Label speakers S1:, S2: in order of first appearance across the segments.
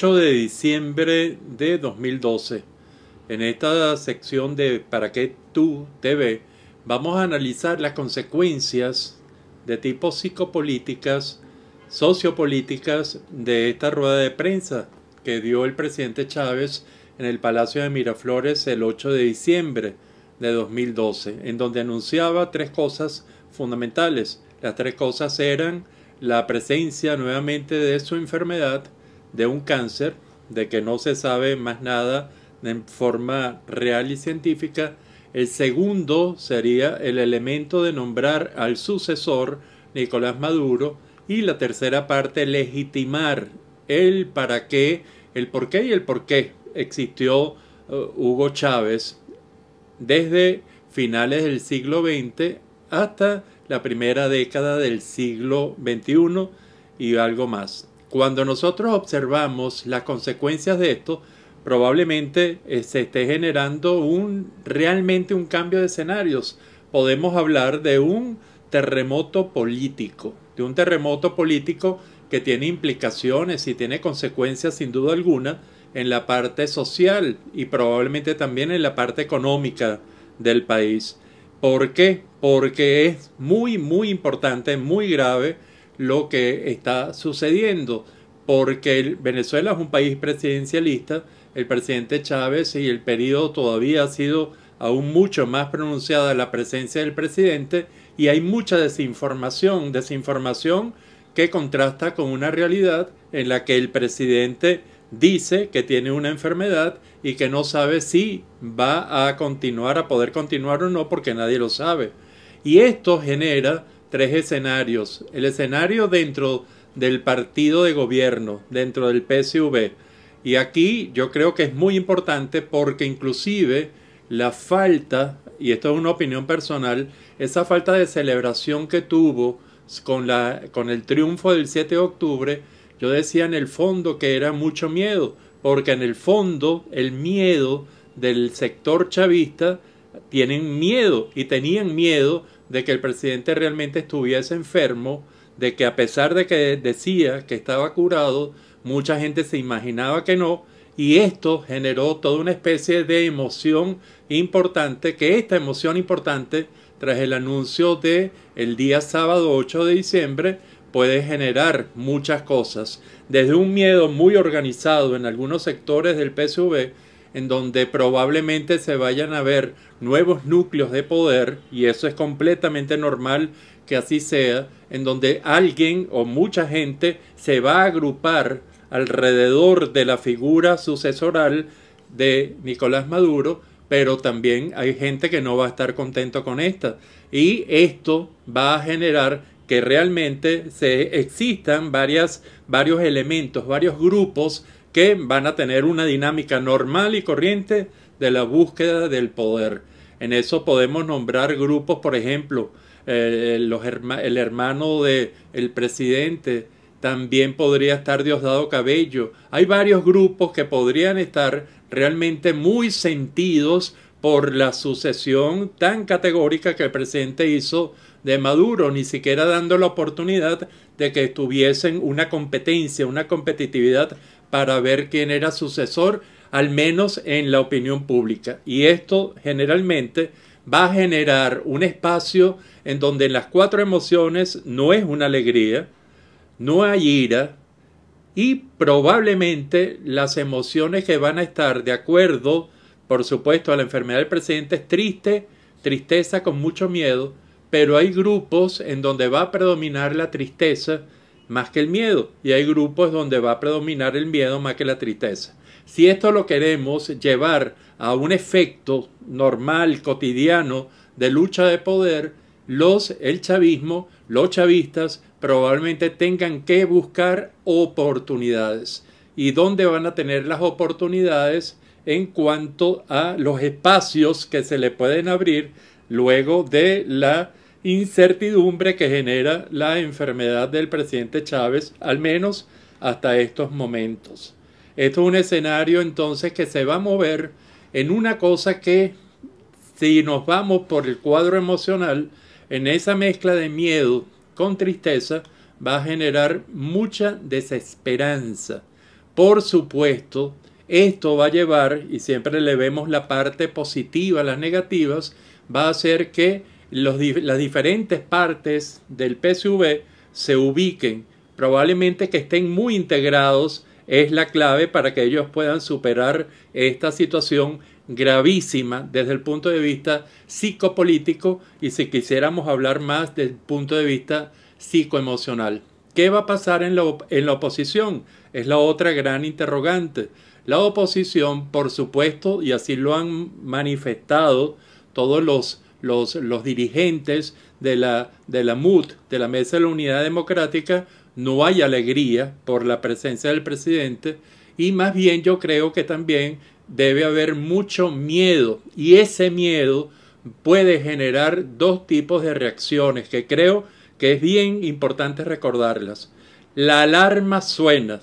S1: 8 de diciembre de 2012. En esta sección de ¿Para qué tú TV? Vamos a analizar las consecuencias de tipo psicopolíticas, sociopolíticas de esta rueda de prensa que dio el presidente Chávez en el Palacio de Miraflores el 8 de diciembre de 2012, en donde anunciaba tres cosas fundamentales. Las tres cosas eran la presencia nuevamente de su enfermedad, de un cáncer, de que no se sabe más nada en forma real y científica. El segundo sería el elemento de nombrar al sucesor, Nicolás Maduro, y la tercera parte, legitimar el para qué, el por qué y el por qué existió Hugo Chávez desde finales del siglo XX hasta la primera década del siglo XXI y algo más. Cuando nosotros observamos las consecuencias de esto, probablemente se esté generando realmente un cambio de escenarios. Podemos hablar de un terremoto político, que tiene implicaciones y tiene consecuencias sin duda alguna en la parte social y probablemente también en la parte económica del país. ¿Por qué? Porque es muy importante, muy grave lo que está sucediendo, porque Venezuela es un país presidencialista. El presidente Chávez, y el periodo todavía ha sido aún mucho más pronunciada la presencia del presidente, y hay mucha desinformación que contrasta con una realidad en la que el presidente dice que tiene una enfermedad y que no sabe si va a poder continuar o no, porque nadie lo sabe. Y esto genera tres escenarios. El escenario dentro del partido de gobierno, dentro del PSV. Y aquí yo creo que es muy importante porque inclusive la falta, y esto es una opinión personal, esa falta de celebración que tuvo con el triunfo del 7 de octubre, yo decía en el fondo que era mucho miedo, porque en el fondo el miedo del sector chavista tenían miedo de que el presidente realmente estuviese enfermo, de que a pesar de que decía que estaba curado, mucha gente se imaginaba que no, y esto generó toda una especie de emoción importante, que esta emoción importante, tras el anuncio de el día sábado 8 de diciembre, puede generar muchas cosas, desde un miedo muy organizado en algunos sectores del PSV, en donde probablemente se vayan a ver nuevos núcleos de poder, y eso es completamente normal que así sea, en donde alguien o mucha gente se va a agrupar alrededor de la figura sucesoral de Nicolás Maduro, pero también hay gente que no va a estar contento con esta, y esto va a generar que realmente existan varios elementos, varios grupos que van a tener una dinámica normal y corriente de la búsqueda del poder. En eso podemos nombrar grupos, por ejemplo, el hermano del presidente, también podría estar Diosdado Cabello. Hay varios grupos que podrían estar realmente muy sentidos por la sucesión tan categórica que el presidente hizo de Maduro, ni siquiera dando la oportunidad de que tuviesen una competencia, una competitividad para ver quién era sucesor, al menos en la opinión pública. Y esto generalmente va a generar un espacio en donde las cuatro emociones no es una alegría, no hay ira, y probablemente las emociones que van a estar de acuerdo, por supuesto, a la enfermedad del presidente es tristeza con mucho miedo, pero hay grupos en donde va a predominar la tristeza más que el miedo, y hay grupos donde va a predominar el miedo más que la tristeza. Si esto lo queremos llevar a un efecto normal, cotidiano, de lucha de poder, el chavismo, los chavistas probablemente tengan que buscar oportunidades. ¿Y dónde van a tener las oportunidades? En cuanto a los espacios que se le pueden abrir luego de la incertidumbre que genera la enfermedad del presidente Chávez, al menos hasta estos momentos. Esto es un escenario entonces que se va a mover en una cosa que, si nos vamos por el cuadro emocional, en esa mezcla de miedo con tristeza, va a generar mucha desesperanza, por supuesto, esto va a llevar, y siempre le vemos la parte positiva a las negativas, va a hacer que las diferentes partes del PSV se ubiquen, probablemente que estén muy integrados, es la clave para que ellos puedan superar esta situación gravísima desde el punto de vista psicopolítico y si quisiéramos hablar más desde el punto de vista psicoemocional. ¿Qué va a pasar en la oposición? Es la otra gran interrogante. La oposición, por supuesto, y así lo han manifestado todos los dirigentes de la MUD, de la Mesa de la Unidad Democrática, no hay alegría por la presencia del presidente y más bien yo creo que también debe haber mucho miedo y ese miedo puede generar dos tipos de reacciones que creo que es bien importante recordarlas. La alarma suena.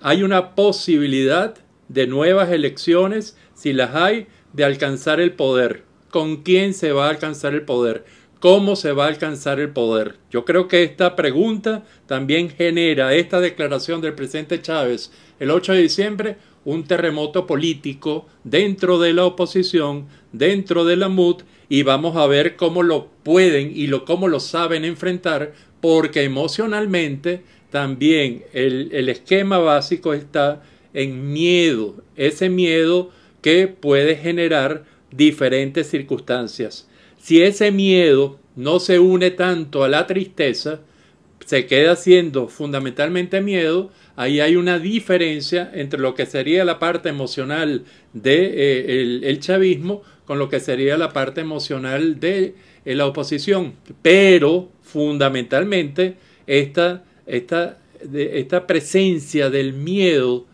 S1: Hay una posibilidad de nuevas elecciones, si las hay, de alcanzar el poder. ¿Con quién se va a alcanzar el poder? ¿Cómo se va a alcanzar el poder? Yo creo que esta pregunta también genera esta declaración del presidente Chávez el 8 de diciembre, un terremoto político dentro de la oposición, dentro de la MUD, y vamos a ver cómo lo pueden y cómo lo saben enfrentar, porque emocionalmente también el esquema básico está en miedo, ese miedo que puede generar diferentes circunstancias. Si ese miedo no se une tanto a la tristeza, se queda siendo fundamentalmente miedo, ahí hay una diferencia entre lo que sería la parte emocional del chavismo con lo que sería la parte emocional de la oposición. Pero fundamentalmente esta presencia del miedo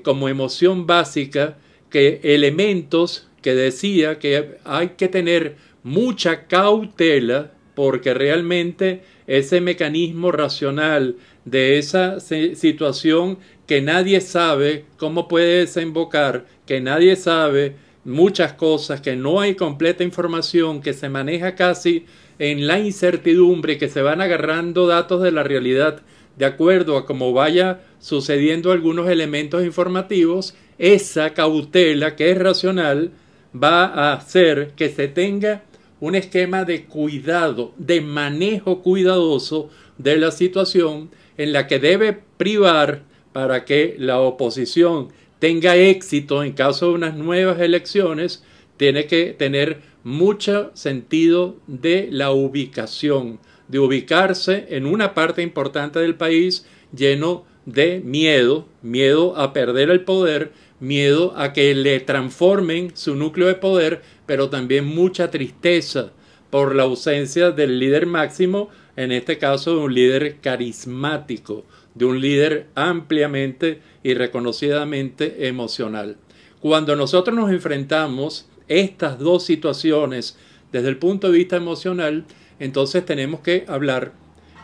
S1: como emoción básica, que elementos que decía que hay que tener mucha cautela porque realmente ese mecanismo racional de esa situación que nadie sabe cómo puede desembocar, que nadie sabe muchas cosas, que no hay completa información, que se maneja casi en la incertidumbre, que se van agarrando datos de la realidad de acuerdo a cómo vaya sucediendo algunos elementos informativos, esa cautela que es racional va a hacer que se tenga un esquema de cuidado, de manejo cuidadoso de la situación en la que debe privar para que la oposición tenga éxito en caso de unas nuevas elecciones, tiene que tener mucho sentido de la ubicación, de ubicarse en una parte importante del país lleno de miedo, miedo a perder el poder, miedo a que le transformen su núcleo de poder, pero también mucha tristeza por la ausencia del líder máximo, en este caso de un líder carismático, de un líder ampliamente y reconocidamente emocional. Cuando nosotros nos enfrentamos estas dos situaciones desde el punto de vista emocional, entonces tenemos que hablar,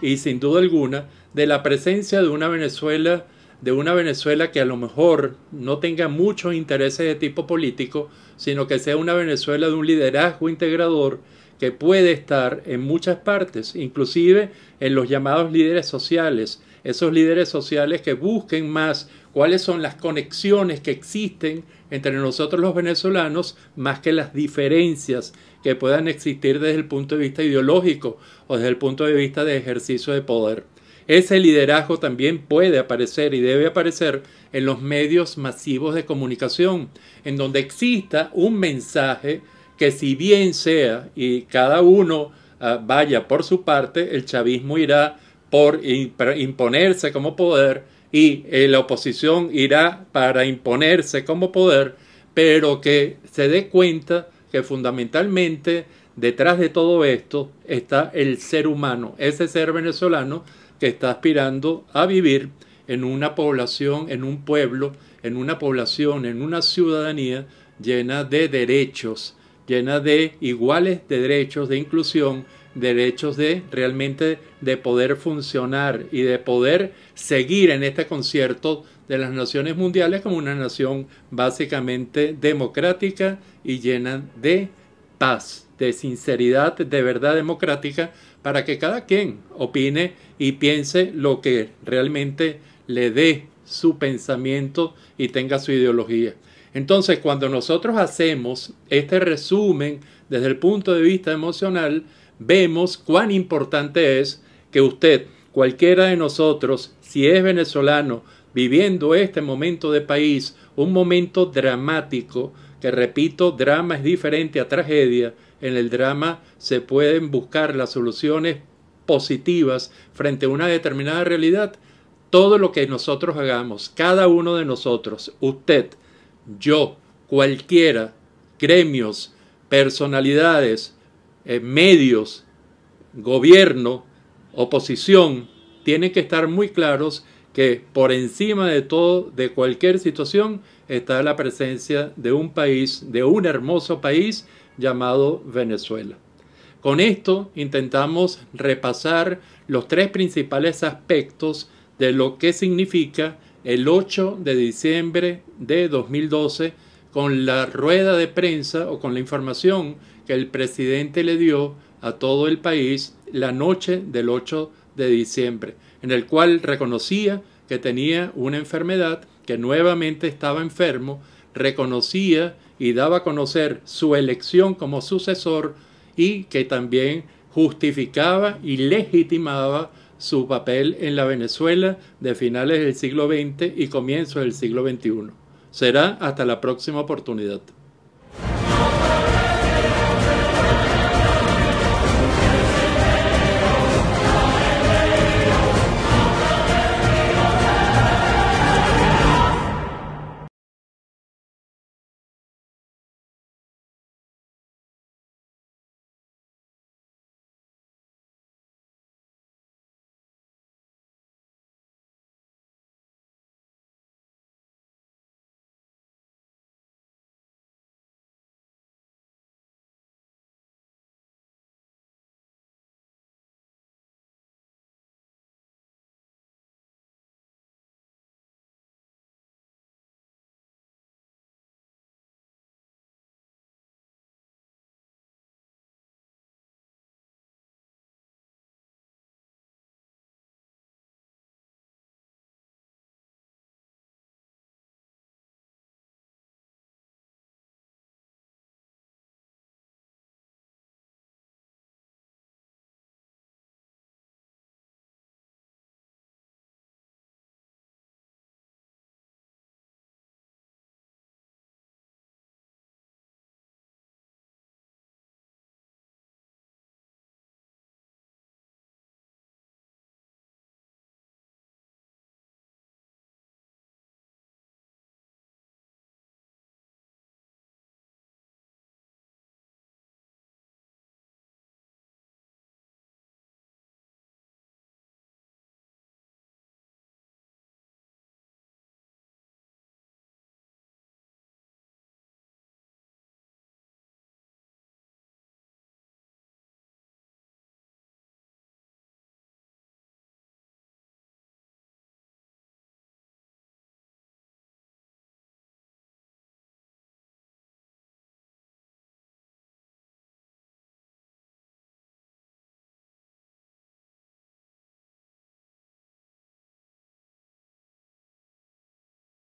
S1: y sin duda alguna, de la presencia de una Venezuela que a lo mejor no tenga muchos intereses de tipo político, sino que sea una Venezuela de un liderazgo integrador que puede estar en muchas partes, inclusive en los llamados líderes sociales, esos líderes sociales que busquen más cuáles son las conexiones que existen entre nosotros los venezolanos, más que las diferencias que puedan existir desde el punto de vista ideológico o desde el punto de vista de ejercicio de poder. Ese liderazgo también puede aparecer y debe aparecer en los medios masivos de comunicación, en donde exista un mensaje que, si bien sea y cada uno vaya por su parte, el chavismo irá por imponerse como poder y la oposición irá para imponerse como poder, pero que se dé cuenta que fundamentalmente detrás de todo esto está el ser humano, ese ser venezolano que está aspirando a vivir en una población, en un pueblo, en una población, en una ciudadanía llena de derechos, llena de iguales de derechos, de inclusión, derechos de realmente de poder funcionar y de poder seguir en este concierto de las naciones mundiales como una nación básicamente democrática y llena de paz, de sinceridad, de verdad democrática, para que cada quien opine y piense lo que realmente le dé su pensamiento y tenga su ideología. Entonces, cuando nosotros hacemos este resumen desde el punto de vista emocional, vemos cuán importante es que usted, cualquiera de nosotros, si es venezolano, viviendo este momento de país, un momento dramático, que repito, drama es diferente a tragedia. En el drama se pueden buscar las soluciones positivas frente a una determinada realidad. Todo lo que nosotros hagamos, cada uno de nosotros, usted, yo, cualquiera, gremios, personalidades, medios, gobierno, oposición, tienen que estar muy claros que por encima de todo, de cualquier situación, está la presencia de un país, de un hermoso país llamado Venezuela. Con esto intentamos repasar los tres principales aspectos de lo que significa el 8 de diciembre de 2012 con la rueda de prensa o con la información que el presidente le dio a todo el país la noche del 8 de diciembre, en el cual reconocía que tenía una enfermedad, que nuevamente estaba enfermo, reconocía y daba a conocer su elección como sucesor y que también justificaba y legitimaba su papel en la Venezuela de finales del siglo XX y comienzos del siglo XXI. Será hasta la próxima oportunidad.